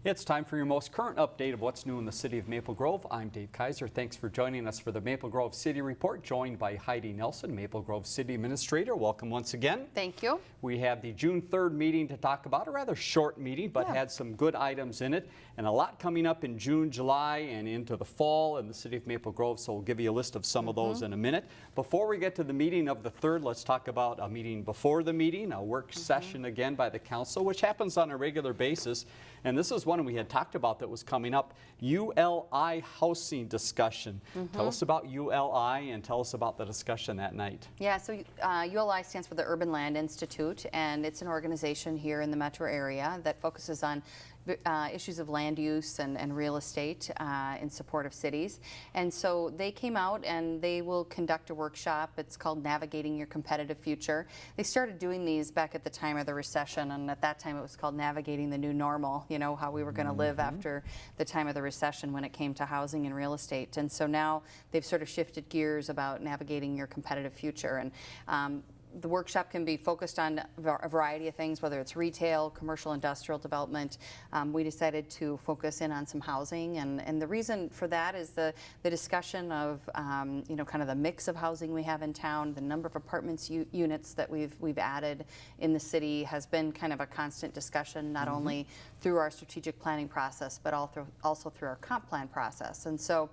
It's time for your most current update of what's new in the city of Maple Grove. I'm Dave Kaiser. Thanks for joining us for the Maple Grove City Report, joined by Heidi Nelson, Maple Grove City Administrator. Welcome once again. Thank you. We have the June 3rd meeting to talk about, a rather short meeting, but had some good items in it, and a lot coming up in June, July, and into the fall in the city of Maple Grove, so we'll give you a list of some of those in a minute. Before we get to the meeting of the 3rd, let's talk about a meeting before the meeting, a work session again by the council, which happens on a regular basis. And this is one we had talked about that was coming up, ULI housing discussion. Tell us about ULI and tell us about the discussion that night. Yeah, so ULI stands for the Urban Land Institute, and it's an organization here in the metro area that focuses on issues of land use and real estate in support of cities. And so they came out and they will conduct a workshop. It's called Navigating Your Competitive Future. They started doing these back at the time of the recession, and at that time it was called Navigating the New Normal, you know, how we were going to live after the time of the recession when it came to housing and real estate. And so now they've sort of shifted gears about navigating your competitive future. And the workshop can be focused on a variety of things, whether it's retail, commercial, industrial development. We decided to focus in on some housing, and the reason for that is the discussion of you know, kind of the mix of housing we have in town. The number of apartments units that we've added in the city has been kind of a constant discussion, not only through our strategic planning process, but also through our comp plan process. And so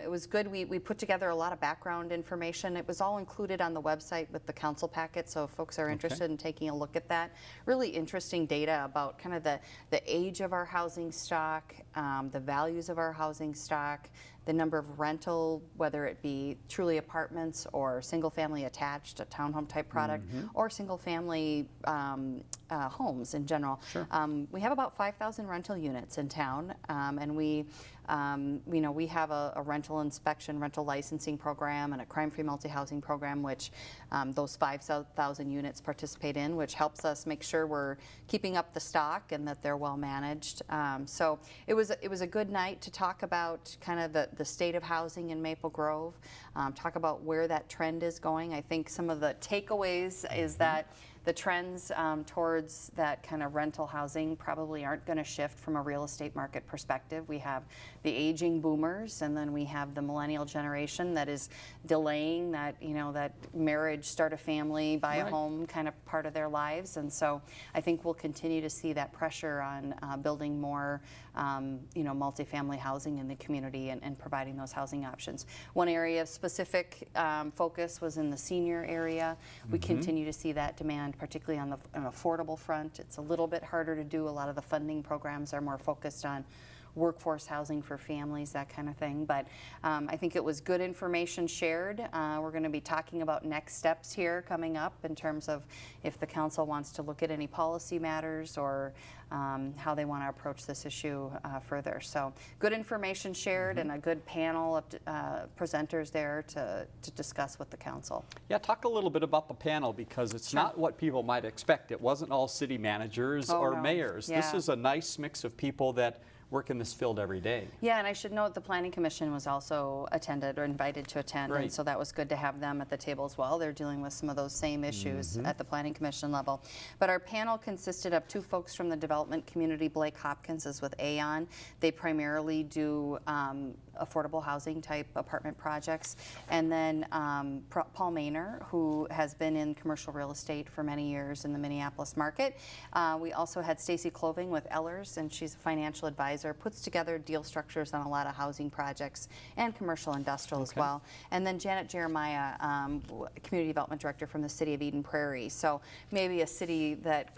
it was good. We put together a lot of background information. It was all included on the website with the council packet, so if folks are interested in taking a look at that. Really interesting data about kind of the age of our housing stock, the values of our housing stock, the number of rental, whether it be truly apartments or single family attached, a townhome type product, or single family homes in general. We have about 5,000 rental units in town, and we have a rental inspection, rental licensing program, and a crime-free multi-housing program, which those 5,000 units participate in, which helps us make sure we're keeping up the stock and that they're well managed. So it was a good night to talk about kind of the state of housing in Maple Grove, talk about where that trend is going. I think some of the takeaways is that the trends towards that kind of rental housing probably aren't going to shift from a real estate market perspective. We have the aging boomers, and then we have the millennial generation that is delaying that, you know, that marriage, start a family, buy a home kind of part of their lives. And so I think we'll continue to see that pressure on building more, you know, multifamily housing in the community and providing those housing options. One area of specific focus was in the senior area. We continue to see that demand, particularly on an affordable front. It's a little bit harder to do. A lot of the funding programs are more focused on workforce housing for families, that kind of thing. But I think it was good information shared. We're going to be talking about next steps here coming up in terms of if the council wants to look at any policy matters or how they want to approach this issue further. So good information shared and a good panel of presenters there to discuss with the council. Yeah, talk a little bit about the panel, because it's not what people might expect. It wasn't all city managers or mayors. This is a nice mix of people that work in this field every day. Yeah, and I should note the Planning Commission was also attended or invited to attend, and so that was good to have them at the table as well. They're dealing with some of those same issues at the Planning Commission level. But our panel consisted of two folks from the development community. Blake Hopkins is with Aon. They primarily do affordable housing type apartment projects. And then Paul Maynor, who has been in commercial real estate for many years in the Minneapolis market. We also had Stacy Cloving with Ellers, and she's a financial advisor, puts together deal structures on a lot of housing projects and commercial industrial as well. And then Janet Jeremiah, Community Development Director from the City of Eden Prairie. So maybe a city that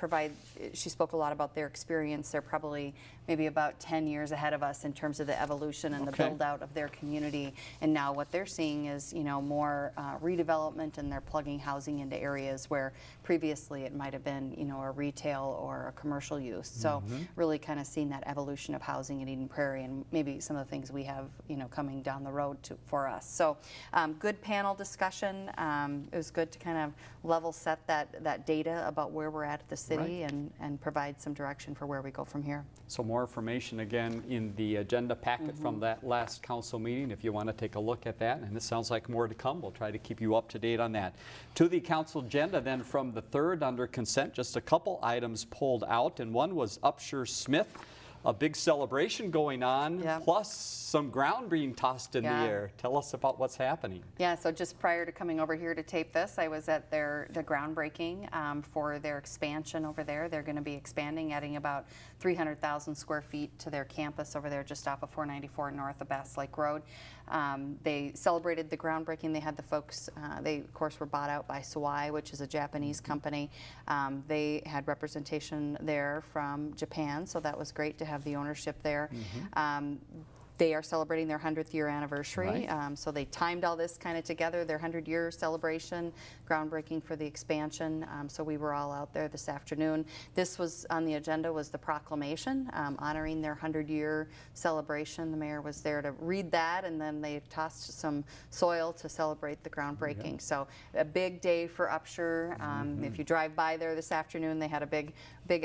she spoke a lot about their experience. They're probably maybe about 10 years ahead of us in terms of the evolution and the build out of their community. And now what they're seeing is, you know, more redevelopment, and they're plugging housing into areas where previously it might have been, you know, a retail or a commercial use. So really kind of seeing that evolution of housing in Eden Prairie, and maybe some of the things we have, you know, coming down the road for us. So good panel discussion. It was good to kind of level set that data about where we're at the city and provide some direction for where we go from here. So more information again in the agenda packet from that last council meeting if you want to take a look at that. And this sounds like more to come. We'll try to keep you up to date on that. To the council agenda then from the 3rd under consent, just a couple items pulled out, and one was Upshur Smith. a big celebration going on, Yep. plus some ground being tossed in the Yeah. air. Tell us about what's happening. Yeah, so just prior to coming over here to tape this, I was at the groundbreaking for their expansion over there. They're going to be expanding, adding about 300,000 square feet to their campus over there just off of 494 north of Bass Lake Road. They celebrated the groundbreaking. They had the folks, they of course were bought out by Sawai, which is a Japanese company. They had representation there from Japan, so that was great to have the ownership there. They are celebrating their 100th year anniversary, Right. so they timed all this kind of together, their 100-year celebration, groundbreaking for the expansion, so we were all out there this afternoon. This was on the agenda, was the proclamation honoring their 100-year celebration. The mayor was there to read that, and then they tossed some soil to celebrate the groundbreaking. So a big day for Upshur. If you drive by there this afternoon, they had a big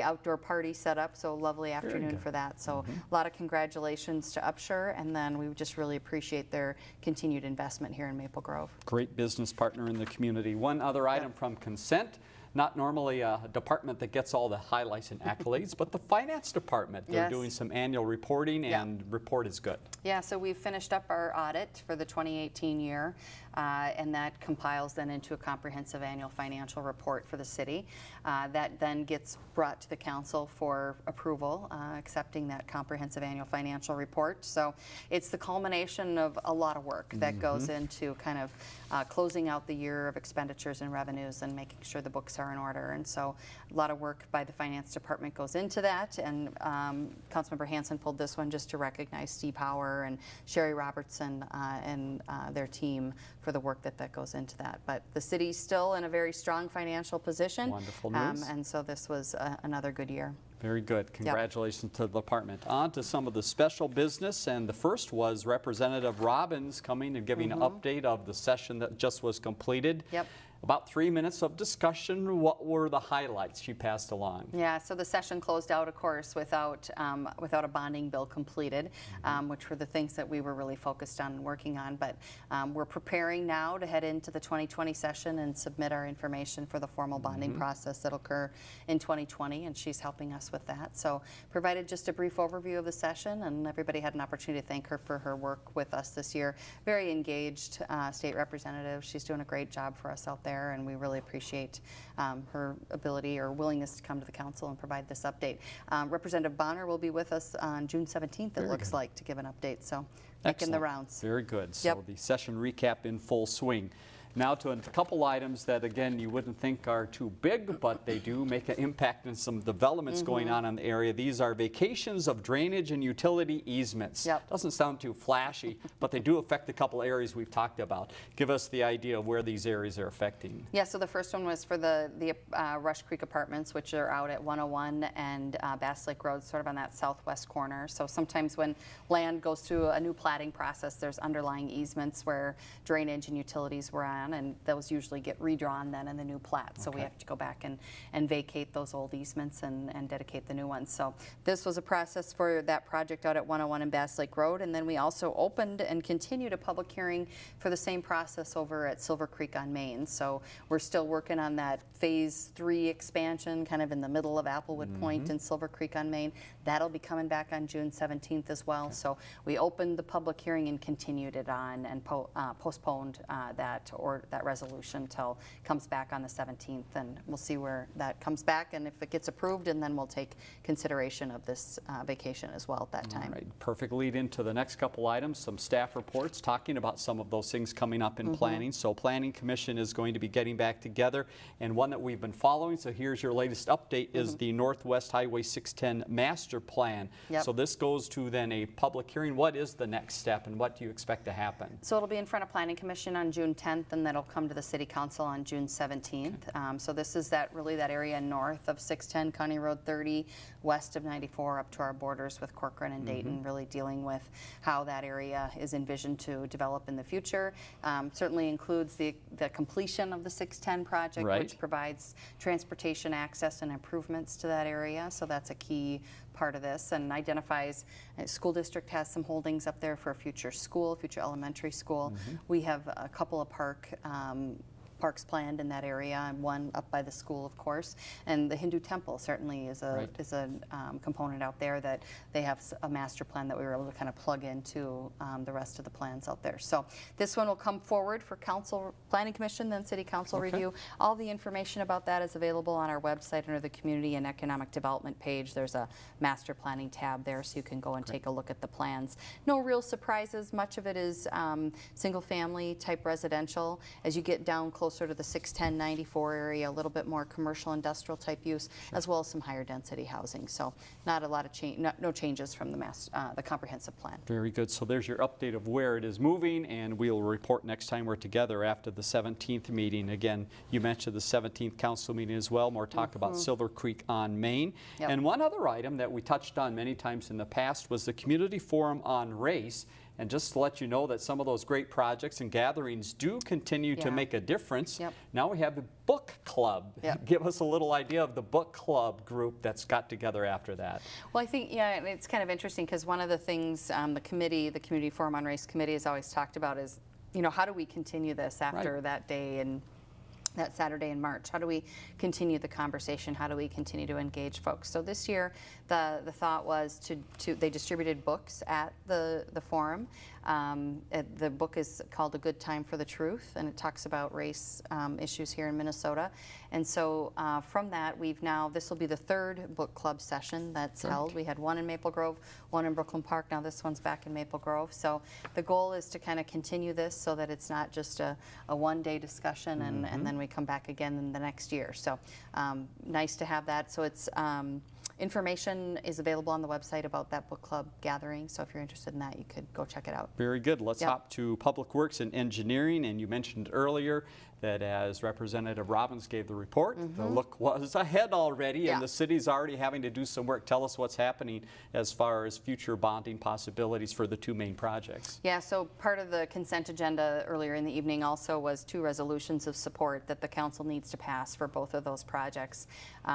outdoor party set up, so lovely afternoon good. for that. So a lot of congratulations to Upshur, and then we just really appreciate their continued investment here in Maple Grove. Great business partner in the community. One other item from consent. Not normally a department that gets all the highlights and accolades, but the finance department. They're Yes. doing some annual reporting, Yeah. and report is good. Yeah, so we've finished up our audit for the 2018 year, and that compiles then into a comprehensive annual financial report for the city. That then gets brought to the council for approval, accepting that comprehensive annual financial report. So it's the culmination of a lot of work that goes into kind of closing out the year of expenditures and revenues and making sure the books are in order. And so a lot of work by the finance department goes into that, and Councilmember Hanson pulled this one just to recognize Steve Hauer and Sherry Robertson and their team for the work that goes into that. But the city's still in a very strong financial position. Wonderful news. And so this was another good year. Very good. Congratulations to the department. On to some of the special business, and the first was Representative Robbins coming and giving an update of the session that just was completed. Yep. About 3 minutes of discussion. What were the highlights she passed along? Yeah, so the session closed out, of course, without a bonding bill completed, which were the things that we were really focused on and working on. But we're preparing now to head into the 2020 session and submit our information for the formal bonding process that'll occur in 2020, and she's helping us with that. So provided just a brief overview of the session, and everybody had an opportunity to thank her for her work with us this year. Very engaged state representative. She's doing a great job for us out there, and we really appreciate her ability or willingness to come to the council and provide this update. Representative Bonner will be with us on June 17th, it looks like, to give an update, so making the Excellent. rounds. Very good. So Yep. the session recap in full swing. Now to a couple items that, again, you wouldn't think are too big, but they do make an impact in some developments going on in the area. These are vacations of drainage and utility easements. Yep. Doesn't sound too flashy, but they do affect a couple areas we've talked about. Give us the idea of where these areas are affecting. Yeah, so the first one was for the Rush Creek Apartments, which are out at 101 and Bass Lake Road, sort of on that southwest corner. So sometimes when land goes through a new platting process, there's underlying easements where drainage and utilities were on, and those usually get redrawn then in the new plat. So we have to go back and vacate those old easements and dedicate the new ones. So this was a process for that project out at 101 and Bass Lake Road, and then we also opened and continued a public hearing for the same process over at Silver Creek on Main. So we're still working on that phase 3 expansion, kind of in the middle of Applewood Point and Silver Creek on Main. That'll be coming back on June 17th as well. So we opened the public hearing and continued it on and postponed that resolution till it comes back on the 17th, and we'll see where that comes back and if it gets approved, and then we'll take consideration of this vacation as well at that time. All right, perfect lead into the next couple items, some staff reports talking about some of those things coming up in planning. So Planning Commission is going to be getting back together, and one that we've been following, so here's your latest update, is the Northwest Highway 610 Master Plan. Yep. So this goes to then a public hearing. What is the next step, and what do you expect to happen? So it'll be in front of Planning Commission on June 10th, and that'll come to the City Council on June 17th. So this is that area north of 610 County Road 30, west of 94, up to our borders with Corcoran and Dayton, really dealing with how that area is envisioned to develop in the future. Certainly includes the completion of the 610 project, Right. which provides transportation access and improvements to that area. So that's a key part of this, and identifies school district has some holdings up there for a future school, future elementary school. We have a couple of park parks planned in that area, and one up by the school, of course. And the Hindu temple certainly is a component out there that they have a master plan that we were able to kind of plug into the rest of the plans out there. So this one will come forward for council, planning commission, then city council review. All the information about that is available on our website under the community and economic development page. There's a master planning tab there, so you can go and take a look at the plans. No real surprises. Much of it is single family type residential. As you get down closer to the 610-94 area, a little bit more commercial industrial type use, as well as some higher density housing. So not a lot of change, no changes from the comprehensive plan. Very good. So there's your update of where it is moving, and we'll report next time we're together after the 17th meeting. Again, you mentioned the 17th council meeting as well. More talk about Silver Creek on Main. Yep. And one other item that we touched on many times in the past was the Community Forum on Race. And just to let you know that some of those great projects and gatherings do continue to make a difference. Yep. Now we have the book club. Yep. Give us a little idea of the book club group that's got together after that. Well, I think, and it's kind of interesting because one of the things the Community Forum on Race Committee has always talked about is, how do we continue this after that day and that Saturday in March? How do we continue the conversation? How do we continue to engage folks? So this year, the thought was they distributed books at the forum. The book is called A Good Time for the Truth, and it talks about race issues here in Minnesota. And so from that, this will be the third book club session that's held. We had one in Maple Grove, one in Brooklyn Park. Now this one's back in Maple Grove. So the goal is to kind of continue this so that it's not just a one-day discussion and then we come back again in the next year. So nice to have that. So it's information is available on the website about that book club gathering. So if you're interested in that, you could go check it out. Very good. Let's hop to Public Works and Engineering. And you mentioned earlier that as Representative Robbins gave the report, the look was ahead already, and the city's already having to do some work. Tell us what's happening as far as future bonding possibilities for the two main projects. Yeah, so part of the consent agenda earlier in the evening also was 2 resolutions of support that the council needs to pass for both of those projects.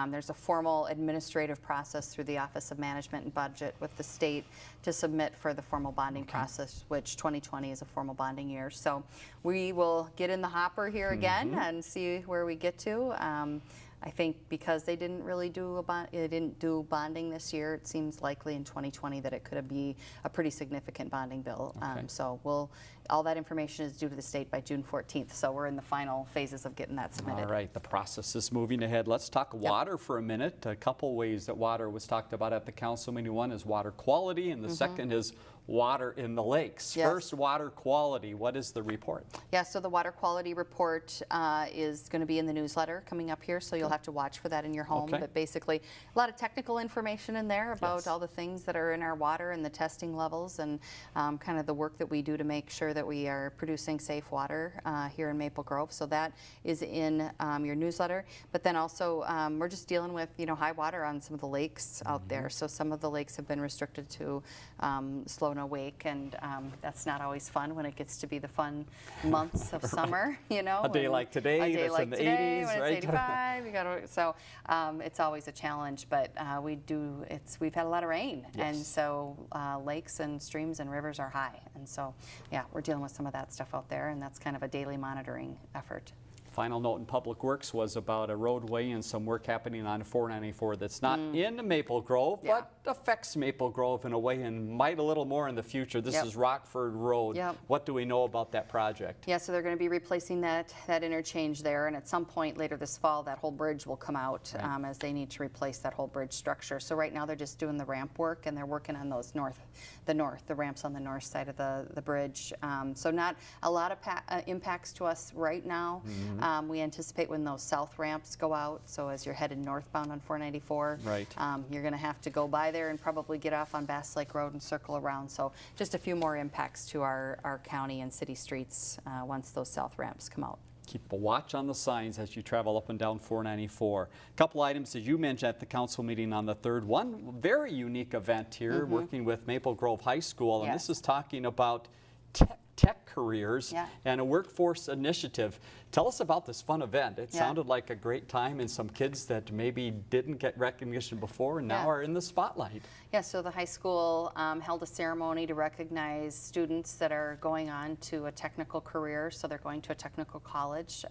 There's a formal administrative process through the Office of Management and Budget with the state to submit for the formal bonding process, which 2020 is a formal bonding year. So we will get in the hopper here again and see where we get to. I think because they didn't really do bonding this year, it seems likely in 2020 that it could be a pretty significant bonding bill. So all that information is due to the state by June 14th. So we're in the final phases of getting that submitted. All right, the process is moving ahead. Let's talk water for a minute. A couple ways that water was talked about at the council meeting. One is water quality, and the second is water in the lakes. First, water quality. What is the report? Yeah, so the water quality report is going to be in the newsletter coming up here, so you'll have to watch for that in your home. But basically, a lot of technical information in there about all the things that are in our water and the testing levels and kind of the work that we do to make sure that we are producing safe water here in Maple Grove. So that is in your newsletter. But then also, we're just dealing with high water on some of the lakes out there. So some of the lakes have been restricted to slow no wake, and that's not always fun when it gets to be the fun months of summer. A day like today, a day that's like in the today 80s, when right? it's 85. So it's always a challenge, but we've had a lot of rain, and so lakes and streams and rivers are high, and so we're dealing with some of that stuff out there, and that's kind of a daily monitoring effort. Final note in Public Works was about a roadway and some work happening on 494 that's not in Maple Grove, but affects Maple Grove in a way and might a little more in the future. This is Rockford Road. What do we know about that project? Yeah, so they're going to be replacing that interchange there, and at some point later this fall, that whole bridge will come out as they need to replace that whole bridge structure. So right now they're just doing the ramp work, and they're working on those the ramps on the north side of the bridge. So not a lot of impacts to us right now. We anticipate when those south ramps go out, so as you're headed northbound on 494, you're going to have to go by there and probably get off on Bass Lake Road and circle around. So just a few more impacts to our county and city streets once those south ramps come out. Keep a watch on the signs as you travel up and down 494. A couple items that you mentioned at the council meeting on the 3rd. One very unique event here, working with Maple Grove High School, and this is talking about tech careers Yeah. and a workforce initiative. Tell us about this fun event. It sounded like a great time, and some kids that maybe didn't get recognition before and now are in the spotlight. Yeah, so the high school held a ceremony to recognize students that are going on to a technical career, so they're going to a technical college.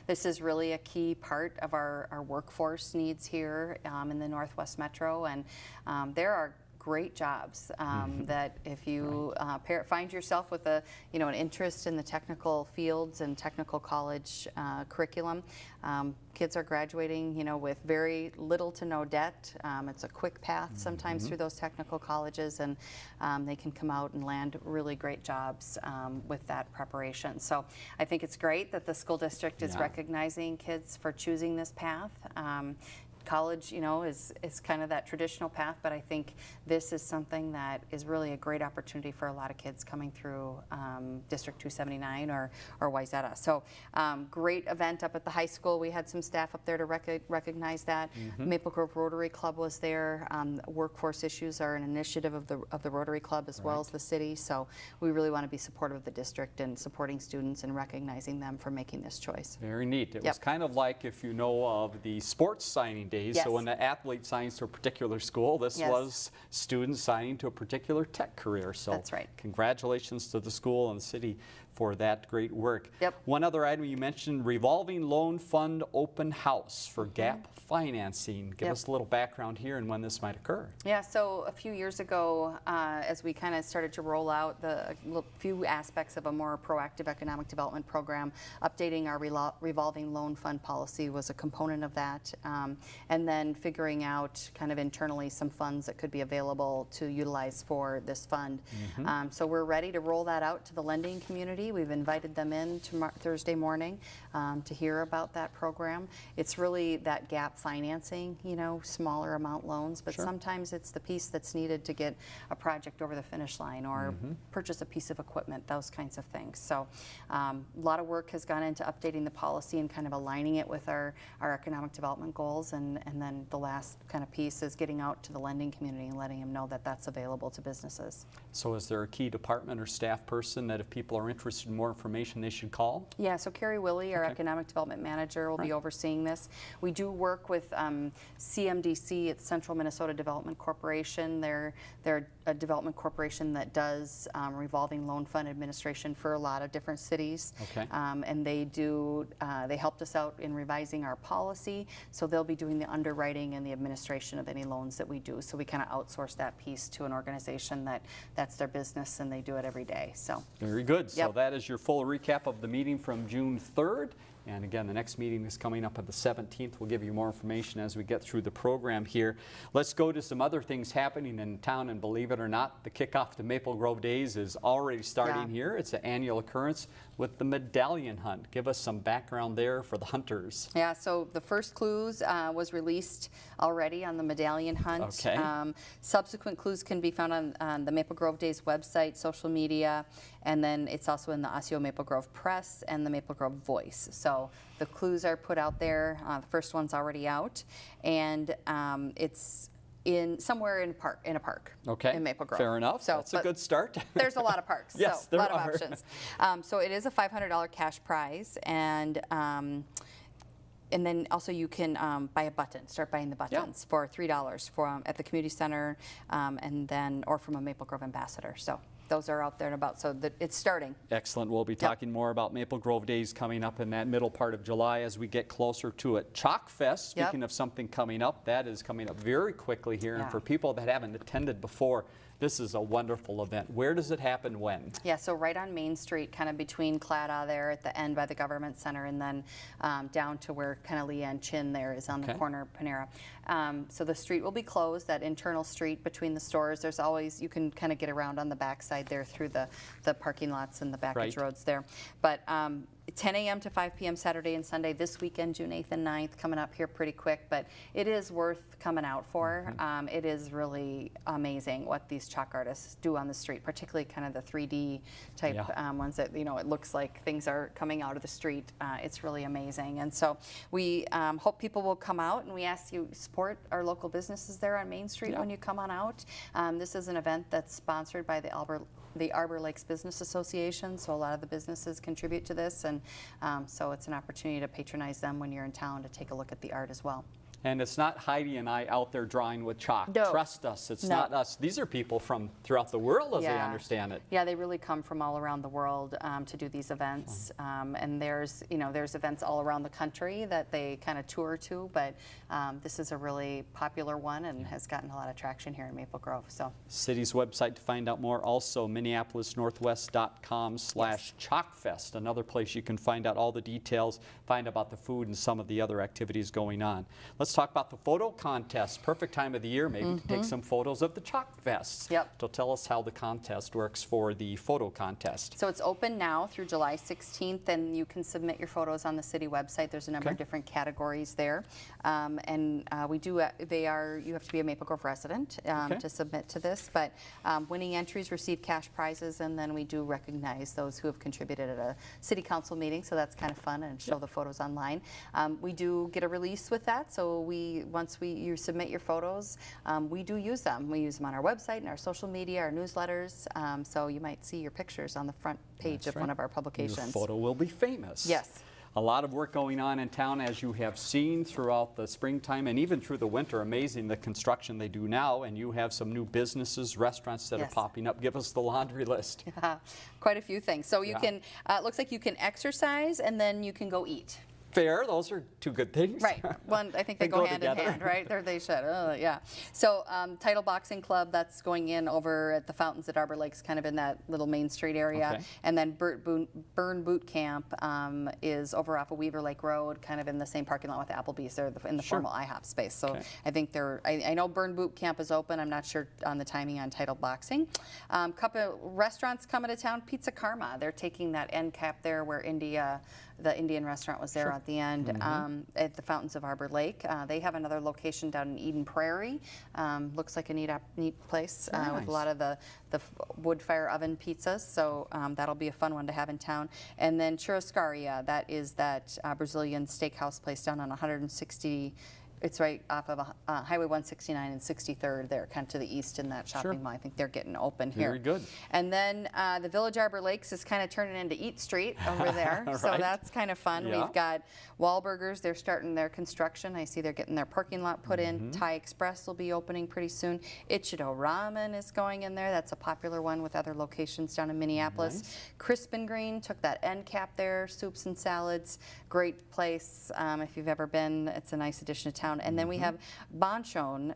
This is really a key part of our workforce needs here in the Northwest Metro, and there are great jobs that if you find yourself with an interest in the technical fields and technical college curriculum, kids are graduating with very little to no debt. It's a quick path sometimes through those technical colleges, and they can come out and land really great jobs with that preparation. So I think it's great that the school district is recognizing kids for choosing this path. College, is kind of that traditional path, but I think this is something that is really a great opportunity for a lot of kids coming through District 279 or Wayzata. So great event up at the high school. We had some staff up there to recognize that. Maple Grove Rotary Club was there. Workforce issues are an initiative of the Rotary Club as well as the city. So we really want to be supportive of the district and supporting students and recognizing them for making this choice. Very neat. It was kind of like, if you know of the sports signing days. So when the athlete signs to a particular school, this was students signing to a particular tech career. So that's right. Congratulations to the school and the city for that great work. Yep. One other item you mentioned, Revolving Loan Fund Open House for gap financing. Give us a little background here and when this might occur. Yeah, so a few years ago, as we kind of started to roll out the few aspects of a more proactive economic development program, updating our revolving loan fund policy was a component of that, and then figuring out kind of internally some funds that could be available to utilize for this fund. So we're ready to roll that out to the lending community. We've invited them in Thursday morning to hear about that program. It's really that gap financing, smaller amount loans, but sometimes it's the piece that's needed to get a project over the finish line or purchase a piece of equipment, those kinds of things. So a lot of work has gone into updating the policy and kind of aligning it with our economic development goals, and then the last kind of piece is getting out to the lending community and letting them know that that's available to businesses. So is there a key department or staff person that if people are interested in more information they should call? Yeah, so Carrie Willie, our economic development manager, will be overseeing this. We do work with CMDC, it's Central Minnesota Development Corporation. They're a development corporation that does revolving loan fund administration for a lot of different cities. And they helped us out in revising our policy, so they'll be doing the underwriting and the administration of any loans that we do. So we kind of outsource that piece to an organization that's their business, and they do it every day. So very good. So that is your full recap of the meeting from June 3rd. And again, the next meeting is coming up on the 17th. We'll give you more information as we get through the program here. Let's go to some other things happening in town, and believe it or not, the kickoff to Maple Grove Days is already starting here. It's an annual occurrence with the medallion hunt. Give us some background there for the hunters. Yeah, so the first clues was released already on the medallion hunt. Subsequent clues can be found on the Maple Grove Days website, social media, and then it's also in the Osseo Maple Grove Press and the Maple Grove Voice. So the clues are put out there. The first one's already out, and it's somewhere in a park. In Maple Grove. Fair enough. So that's a good start. There's a lot of parks. Yes, so there a lot are. of options. So it is a $500 cash prize, and then also you can buy a button, start buying the buttons for $3 at the community center, and then or from a Maple Grove ambassador. So those are out there and about, so that it's starting. Excellent. We'll be talking more about Maple Grove Days coming up in that middle part of July as we get closer to it. Chalk Fest, speaking of something coming up, that is coming up very quickly here. And for people that haven't attended before, this is a wonderful event. Where does it happen when? Yeah, so right on Main Street, kind of between Clada there at the end by the Government Center, and then down to where kind of Leanne Chin there is on the corner of Panera. So the street will be closed, that internal street between the stores. There's always, you can kind of get around on the backside there through the parking lots and the backage roads there. But 10 a.m. to 5 p.m. Saturday and Sunday. This weekend, June 8th and 9th, coming up here pretty quick, but it is worth coming out for. It is really amazing what these chalk artists do on the street, particularly kind of the 3D type ones that, you know, it looks like things are coming out of the street. It's really amazing. And so we hope people will come out, and we ask you support our local businesses there on Main Street when you come on out. This is an event that's sponsored by the Arbor Lakes Business Association, so a lot of the businesses contribute to this, and so it's an opportunity to patronize them when you're in town to take a look at the art as well. And it's not Heidi and I out there drawing with chalk. No. Trust us, it's not us. These are people from throughout the world, as I understand it. Yeah, they really come from all around the world to do these events. And there's events all around the country that they kind of tour to, but this is a really popular one and has gotten a lot of traction here in Maple Grove. So City's website to find out more, also minneapolisnorthwest.com/chalkfest, another place you can find out all the details, find about the food and some of the other activities going on. Let's talk about the photo contest. Perfect time of the year maybe to take some photos of the Chalk Fest. So tell us how the contest works for the photo contest. So it's open now through July 16th, and you can submit your photos on the city website. There's a number of different categories there. We do, you have to be a Maple Grove resident to submit to this, but winning entries receive cash prizes, and then we do recognize those who have contributed at a city council meeting, so that's kind of fun, and show the photos online. We do get a release with that, so once you submit your photos, we do use them. We use them on our website and our social media, our newsletters, so you might see your pictures on the front page of one of our publications. Your photo will be famous. Yes. A lot of work going on in town, as you have seen throughout the springtime and even through the winter. Amazing the construction they do now, and you have some new businesses, restaurants that are popping up. Give us the laundry list. Quite a few things. So you can, it looks like you can exercise and then you can go eat. Fair, those are two good things. Right. One, I think they go hand together. in hand, right? They should. Yeah. So Title Boxing Club, that's going in over at the fountains at Arbor Lakes, kind of in that little Main Street area. And then Burn Boot Camp is over off of Weaver Lake Road, kind of in the same parking lot with Applebee's. They're in the formal IHOP space. So I think I know Burn Boot Camp is open. I'm not sure on the timing on Title Boxing. Couple of restaurants coming to town. Pizza Karma, they're taking that end cap there where the Indian restaurant was there at the end at the Fountains of Arbor Lake. They have another location down in Eden Prairie. Looks like a neat place with a lot of the wood fire oven pizzas. So that'll be a fun one to have in town. And then Churrascaria, that is that Brazilian steakhouse place down on 160. It's right off of Highway 169 and 63rd there, kind of to the east in that shopping mall. I think they're getting open here. Very good. And then the Village Arbor Lakes is kind of turning into Eat Street over there. So that's kind of fun. We've got Wahlburgers. They're starting their construction. I see they're getting their parking lot put in. Thai Express will be opening pretty soon. Ichido Ramen is going in there. That's a popular one with other locations down in Minneapolis. Crisp and Green took that end cap there. Soups and salads. Great place. If you've ever been, it's a nice addition to town. And then we have Bonchon,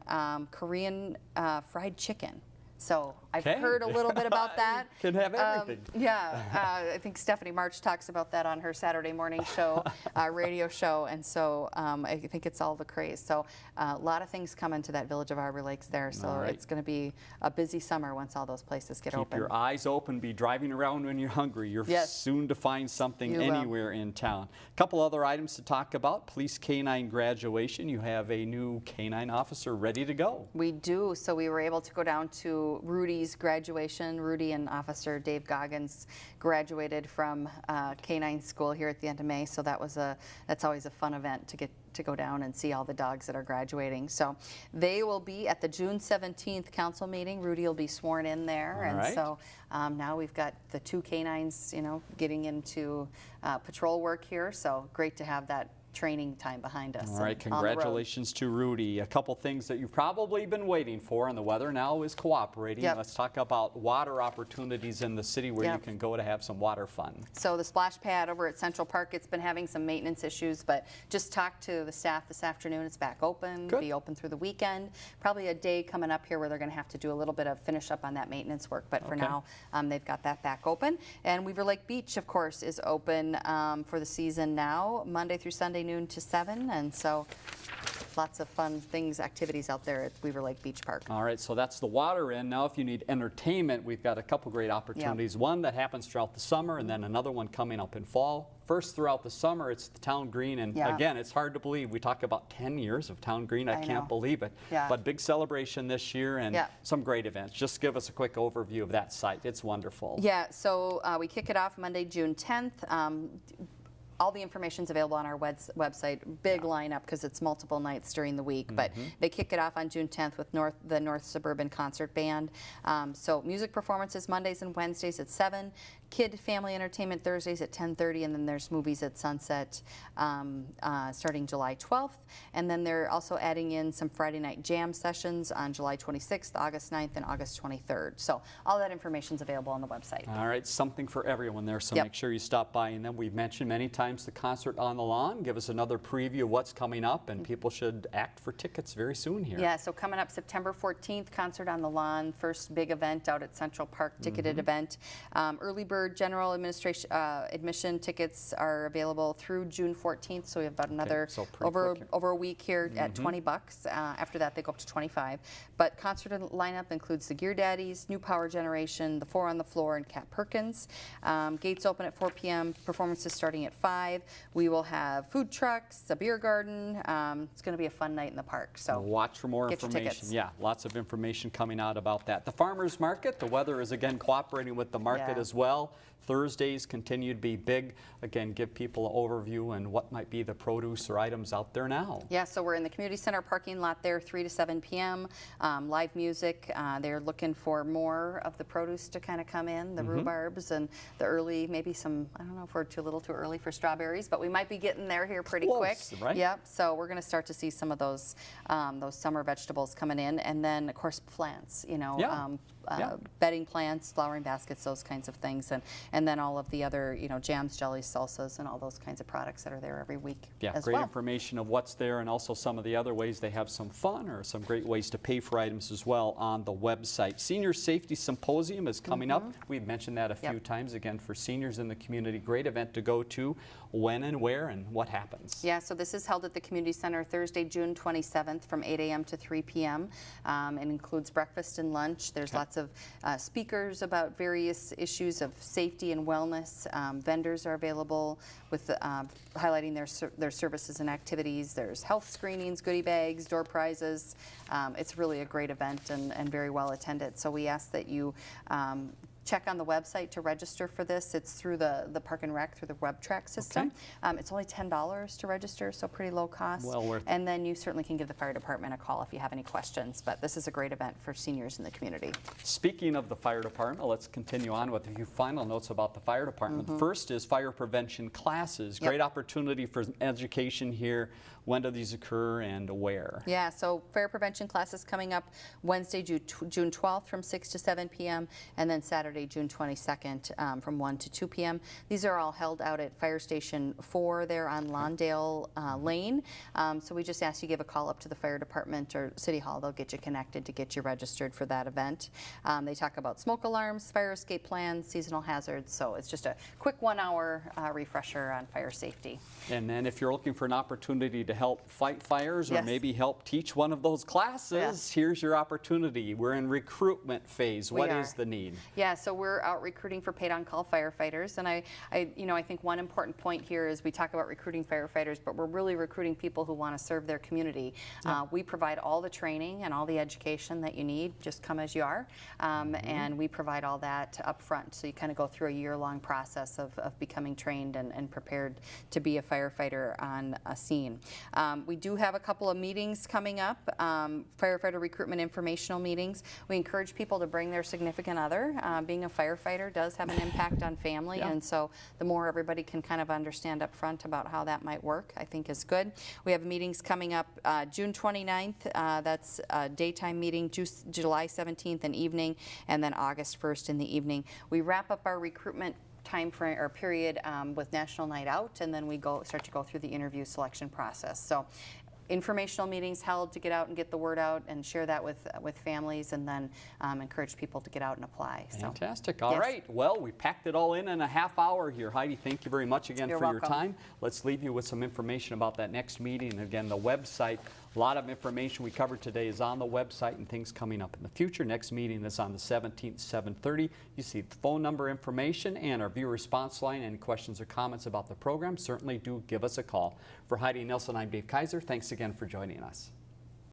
Korean fried chicken. So I've heard a little bit about that. Can have everything. I think Stephanie March talks about that on her Saturday morning show, radio show, and so I think it's all the craze. So a lot of things come into that Village of Arbor Lakes there, so it's going to be a busy summer once all those places get open. Keep your eyes open, be driving around when you're hungry. You're soon to find something anywhere in town. A couple other items to talk about. Police K-9 graduation. You have a new K-9 officer ready to go. We do. So we were able to go down to Rudy's graduation. Rudy and Officer Dave Goggins graduated from K-9 school here at the end of May, so that's always a fun event to get to go down and see all the dogs that are graduating. So they will be at the June 17th council meeting. Rudy will be sworn in there, so now we've got the two K-9s, getting into patrol work here. So great to have that training time behind us. All right, congratulations to Rudy. A couple things that you've probably been waiting for, and the weather now is cooperating. Let's talk about water opportunities in the city where you can go to have some water fun. So the splash pad over at Central Park, it's been having some maintenance issues, but just talked to the staff this afternoon. It's back open, be open through the weekend. Probably a day coming up here where they're going to have to do a little bit of finish up on that maintenance work, but for now they've got that back open. And Weaver Lake Beach, of course, is open for the season now, Monday through Sunday, noon to 7, and so lots of fun things, activities out there at Weaver Lake Beach Park. All right, so that's the water end. Now, if you need entertainment, we've got a couple great opportunities. One that happens throughout the summer, and then another one coming up in fall. First, throughout the summer, it's the Town Green, and again, it's hard to believe. We talk about 10 years of Town Green. I can't believe it. But big celebration this year and some great events. Just give us a quick overview of that site. It's wonderful. Yeah, so we kick it off Monday, June 10th. All the information is available on our website. Big lineup because it's multiple nights during the week. But they kick it off on June 10th with the North Suburban Concert Band. So music performances Mondays and Wednesdays at 7. Kid family entertainment Thursdays at 10:30, and then there's movies at sunset starting July 12th. And then they're also adding in some Friday night jam sessions on July 26th, August 9th, and August 23rd. So all that information is available on the website. All right, something for everyone there, so make sure you stop by. And then we've mentioned many times the concert on the lawn. Give us another preview of what's coming up, and people should act for tickets very soon here. Yeah, so coming up September 14th, concert on the lawn, first big event out at Central Park, ticketed event. Early bird general administration admission tickets are available through June 14th, so we have about another over a week here at $20. After that, they go up to $25. But concert lineup includes the Gear Daddies, New Power Generation, the Four on the Floor, and Cat Perkins. Gates open at 4 p.m. Performances starting at 5. We will have food trucks, a beer garden. It's going to be a fun night in the park. So watch for more information. Yeah, lots of information coming out about that. The farmers market, the weather is again cooperating with the market as well. Thursdays continue to be big. Again, give people an overview and what might be the produce or items out there now. Yeah, so we're in the community center parking lot there 3 to 7 p.m. Live music. They're looking for more of the produce to kind of come in, the rhubarbs and the early, maybe some, I don't know if we're too early for strawberries, but we might be getting there here pretty quick. Right? Yep, so we're going to start to see some of those summer vegetables coming in. And then, of course, plants, you know, bedding plants, flowering baskets, those kinds of things. And then all of the other, you know, jams, jellies, salsas, and all those kinds of products that are there every week as great well. information of what's there, and also some of the other ways they have some fun or some great ways to pay for items as well on the website. Senior Safety Symposium is coming up. We've mentioned that a few times. Again, for seniors in the community, great event to go to. When and where and what happens? Yeah, so this is held at the Community Center Thursday, June 27th from 8 a.m. to 3 p.m. It includes breakfast and lunch. There's lots of speakers about various issues of safety and wellness. Vendors are available with highlighting their services and activities. There's health screenings, goodie bags, door prizes. It's really a great event and very well attended. So we ask that you check on the website to register for this. It's through the Park and Rec, through the WebTrack system. It's only $10 to register, so pretty low cost. Well worth it. And then you certainly can give the fire department a call if you have any questions. But this is a great event for seniors in the community. Speaking of the fire department, let's continue on with a few final notes about the fire department. The first is fire prevention classes. Great opportunity for education here. When do these occur and where? Yeah, so fire prevention classes coming up Wednesday, June 12th from 6 to 7 p.m. and then Saturday, June 22nd from 1 to 2 p.m. These are all held out at Fire Station 4 there on Lawndale Lane. So we just ask you give a call up to the fire department or City Hall. They'll get you connected to get you registered for that event. They talk about smoke alarms, fire escape plans, seasonal hazards. So it's just a quick 1 hour refresher on fire safety. And then if you're looking for an opportunity to help fight fires or maybe help teach one of those classes, here's your opportunity. We're in recruitment phase. What is the need? Yeah, so we're out recruiting for paid-on-call firefighters, and I think one important point here is we talk about recruiting firefighters, but we're really recruiting people who want to serve their community. We provide all the training and all the education that you need. Just come as you are, and we provide all that up front. So you kind of go through a year-long process of becoming trained and prepared to be a firefighter on a scene. We do have a couple of meetings coming up, firefighter recruitment informational meetings. We encourage people to bring their significant other. Being a firefighter does have an impact on family, and so the more everybody can kind of understand up front about how that might work, I think is good. We have meetings coming up June 29th, that's a daytime meeting, July 17th in evening, and then August 1st in the evening. We wrap up our recruitment time frame or period with National Night Out, and then we start to go through the interview selection process. So informational meetings held to get out and get the word out and share that with families, and then encourage people to get out and apply. Fantastic. All right. Well, we packed it all in a half hour here. Heidi, thank you very much again for your time. Let's leave you with some information about that next meeting. Again, the website, A lot of information we covered today is on the website and things coming up in the future. Next meeting is on the 17th, 7:30. You see the phone number information and our viewer response line. Any questions or comments about the program, certainly do give us a call. For Heidi Nelson, I'm Dave Kaiser. Thanks again for joining us.